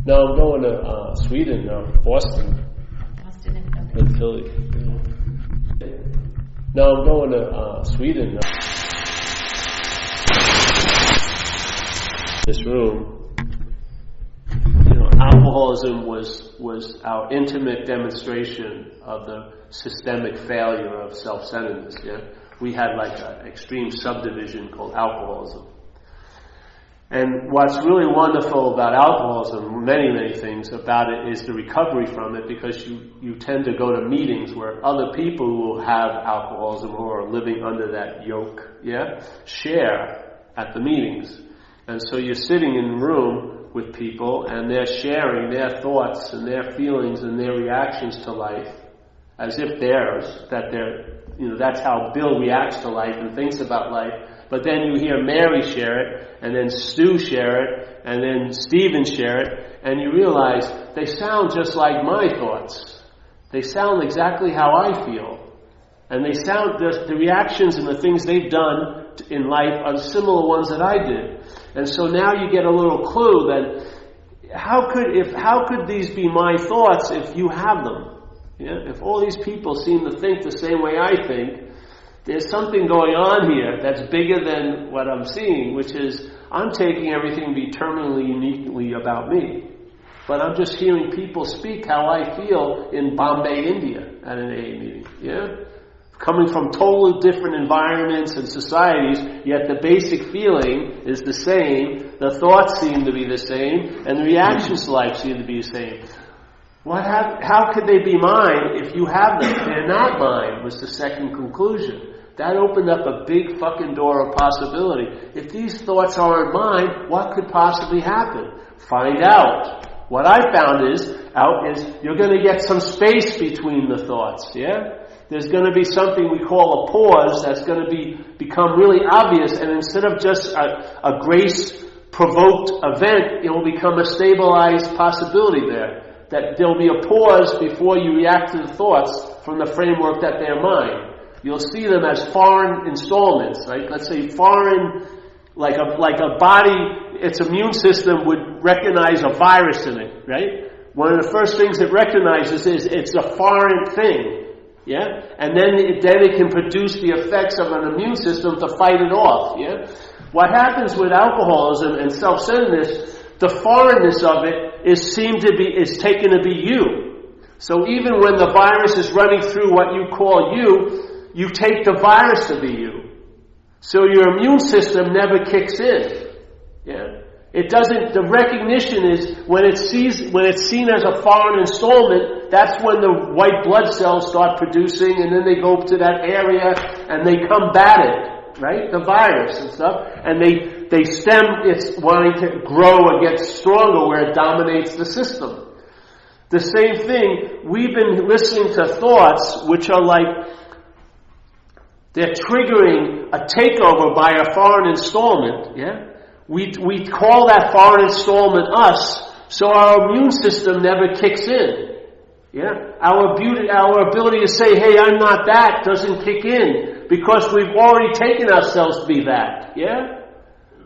No, I'm going to Sweden, Boston. Boston and Philly. Yeah. No, I'm going to Sweden. This room. Alcoholism was our intimate demonstration of the systemic failure of self-centeredness. Yeah, we had like an extreme subdivision called alcoholism. And what's really wonderful about alcoholism, many things about it, is the recovery from it, because you tend to go to meetings where other people who have alcoholism, who are living under that yoke, share at the meetings. And so you're sitting in a room with people and they're sharing their thoughts and their feelings and their reactions to life as if that's how Bill reacts to life and thinks about life. But then you hear Mary share it, and then Stu share it, and then Stephen share it, and you realize they sound just like my thoughts. They sound exactly how I feel. And they sound, the reactions and the things they've done in life are similar ones that I did. And so now you get a little clue that how could these be my thoughts if you have them? Yeah? If all these people seem to think the same way I think, there's something going on here that's bigger than what I'm seeing, which is I'm taking everything to be terminally uniquely about me. But I'm just hearing people speak how I feel in Bombay, India at an AA meeting. Yeah? Coming from totally different environments and societies, yet the basic feeling is the same, the thoughts seem to be the same, and the reactions to life seem to be the same. How could they be mine if you have them? They're not mine, was the second conclusion. That opened up a big fucking door of possibility. If these thoughts aren't mine, what could possibly happen? Find out. What I found is you're going to get some space between the thoughts, yeah? There's going to be something we call a pause that's going to become really obvious, and instead of just a grace-provoked event, it will become a stabilized possibility there. That there'll be a pause before you react to the thoughts from the framework that they're mine. You'll see them as foreign installments, right? Let's say foreign, like a body, its immune system would recognize a virus in it, right? One of the first things it recognizes is it's a foreign thing, yeah? And then it can produce the effects of an immune system to fight it off, yeah? What happens with alcoholism and self-centeredness, the foreignness of it is taken to be you. So even when the virus is running through what you call you take the virus to be you. So your immune system never kicks in. Yeah? It doesn't, the recognition is when it's seen as a foreign installment, that's when the white blood cells start producing, and then they go to that area and they combat it, right? The virus and stuff. And they stem its wanting to grow and get stronger where it dominates the system. The same thing, we've been listening to thoughts which are like, they're triggering a takeover by a foreign installment, yeah? We call that foreign installment us, so our immune system never kicks in. Yeah? Our ability to say, hey, I'm not that, doesn't kick in, because we've already taken ourselves to be that. Yeah?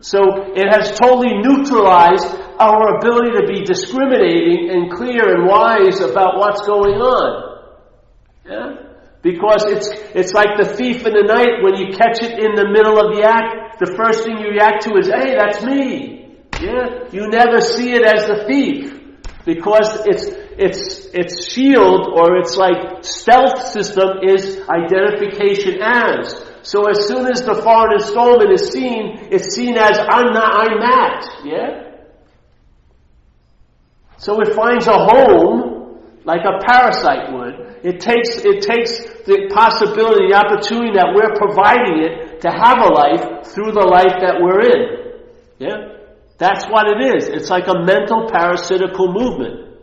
So it has totally neutralized our ability to be discriminating and clear and wise about what's going on. Yeah? Because it's like the thief in the night, when you catch it in the middle of the act, the first thing you react to is, hey, that's me. Yeah? You never see it as the thief. Because its shield, or its like stealth system, is identification as. So as soon as the foreign installment is seen, it's seen as I'm that. Yeah? So it finds a home like a parasite would. It takes the possibility, the opportunity that we're providing it to have a life through the life that we're in. Yeah? That's what it is. It's like a mental parasitical movement.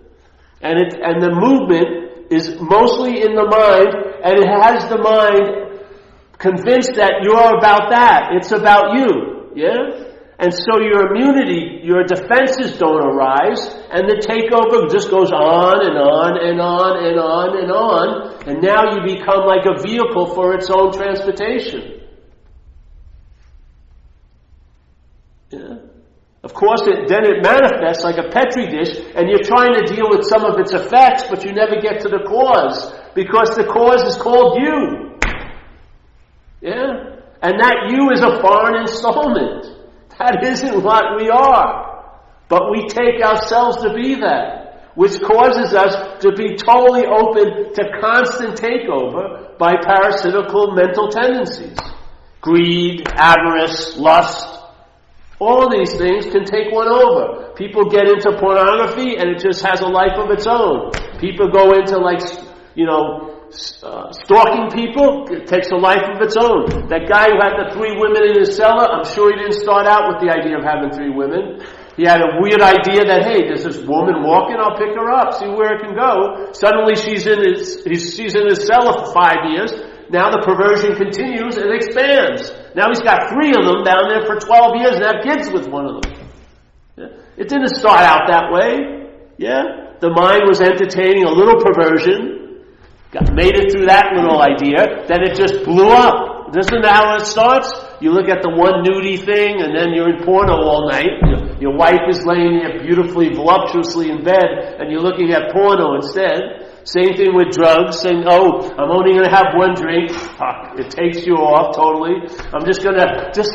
And the movement is mostly in the mind, and it has the mind convinced that you're about that. It's about you. Yeah? And so your immunity, your defenses don't arise, and the takeover just goes on and on and on and on and on, and now you become like a vehicle for its own transportation. Yeah? Of course, then it manifests like a petri dish, and you're trying to deal with some of its effects, but you never get to the cause, because the cause is called you. Yeah? And that you is a foreign installment. That isn't what we are. But we take ourselves to be that. which causes us to be totally open to constant takeover by parasitical mental tendencies. Greed, avarice, lust, all these things can take one over. People get into pornography and it just has a life of its own. People go into stalking people, it takes a life of its own. That guy who had the 3 women in his cellar, I'm sure he didn't start out with the idea of having 3 women. He had a weird idea that, hey, there's this woman walking, I'll pick her up, see where it can go. Suddenly she's in his cellar for 5 years. Now the perversion continues and expands. Now he's got 3 of them down there for 12 years and have kids with one of them. Yeah? It didn't start out that way. Yeah? The mind was entertaining a little perversion, made it through that little idea, then it just blew up. Isn't that how it starts? You look at the one nudie thing and then you're in porno all night. Your wife is laying there beautifully, voluptuously in bed and you're looking at porno instead. Same thing with drugs, saying, oh, I'm only going to have 1 drink. It takes you off totally. I'm just going to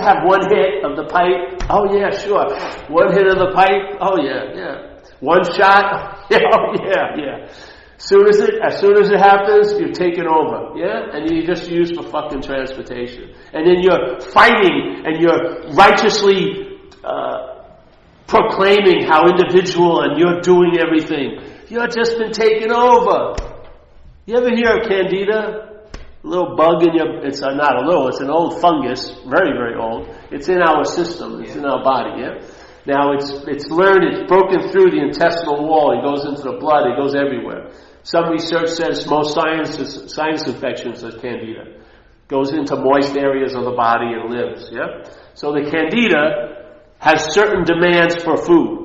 have 1 hit of the pipe. Oh yeah, sure. 1 hit of the pipe. Oh yeah. 1 shot. Oh yeah. As soon as it happens, you're taken over. Yeah? And you just use for fucking transportation. And then you're fighting and you're righteously proclaiming how individual and you're doing everything. You've just been taken over. You ever hear of candida? A little bug in your... It's not a little, it's an old fungus. Very, very old. It's in our system. It's in our body, yeah? Now it's learned, it's broken through the intestinal wall. It goes into the blood. It goes everywhere. Some research says most sinus infections are candida. Goes into moist areas of the body and lives, yeah? So the candida has certain demands for food.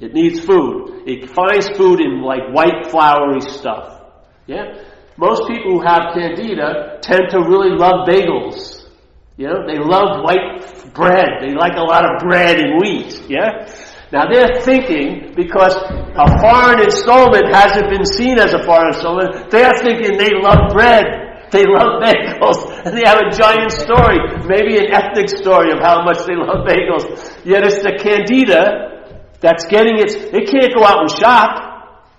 It needs food. It finds food in like white floury stuff. Yeah? Most people who have candida tend to really love bagels. You know, they love white bread. They like a lot of bread and wheat. Yeah? Now they're thinking, because a foreign installment hasn't been seen as a foreign installment, they're thinking they love bread. They love bagels. And they have a giant story, maybe an ethnic story of how much they love bagels. Yet it's the candida that's getting it can't go out and shop.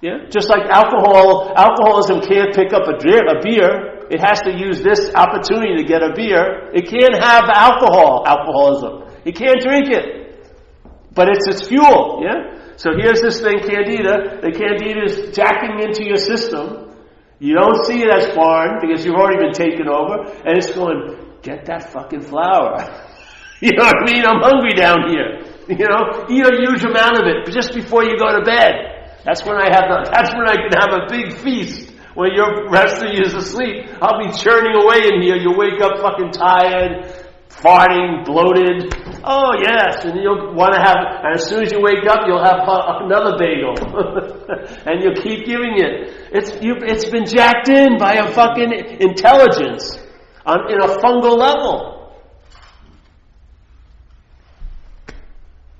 Yeah? Just like alcoholism can't pick up a beer. It has to use this opportunity to get a beer. It can't have alcoholism. It can't drink it. But it's its fuel. Yeah? So here's this thing, candida. The candida is jacking into your system. You don't see it as foreign because you've already been taken over. And it's going, get that fucking flour. You know what I mean? I'm hungry down here. You know, eat a huge amount of it just before you go to bed. That's when I can have a big feast. When your rest of you is asleep, I'll be churning away in here. You'll wake up fucking tired, farting, bloated. Oh yes, and you'll want to have. And as soon as you wake up, you'll have another bagel, and you'll keep giving it. It's been jacked in by a fucking intelligence in a fungal level.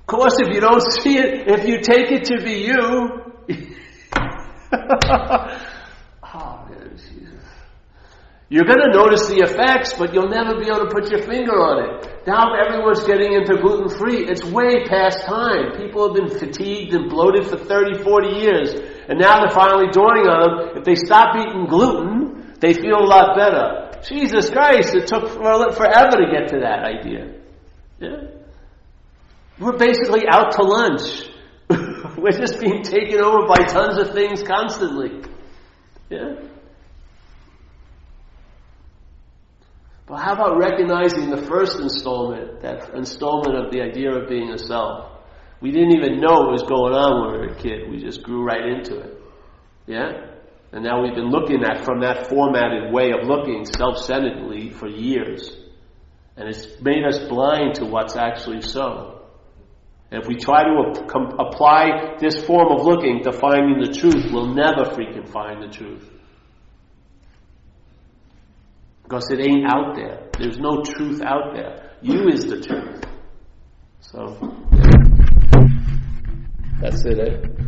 Of course, if you don't see it, if you take it to be you, you're going to notice the effects, but you'll never be able to put your finger on it. Now everyone's getting into gluten-free. It's way past time. People have been fatigued and bloated for 30, 40 years. And now they're finally dawning on them, if they stop eating gluten, they feel a lot better. Jesus Christ, it took forever to get to that idea. Yeah? We're basically out to lunch. We're just being taken over by tons of things constantly. Yeah? But how about recognizing the first installment, that installment of the idea of being a self? We didn't even know what was going on when we were a kid. We just grew right into it. Yeah? And now we've been looking at from that formatted way of looking self-centeredly for years. And it's made us blind to what's actually so. And if we try to apply this form of looking to finding the truth, we'll never freaking find the truth. Because it ain't out there. There's no truth out there. You is the truth. So, that's it, eh?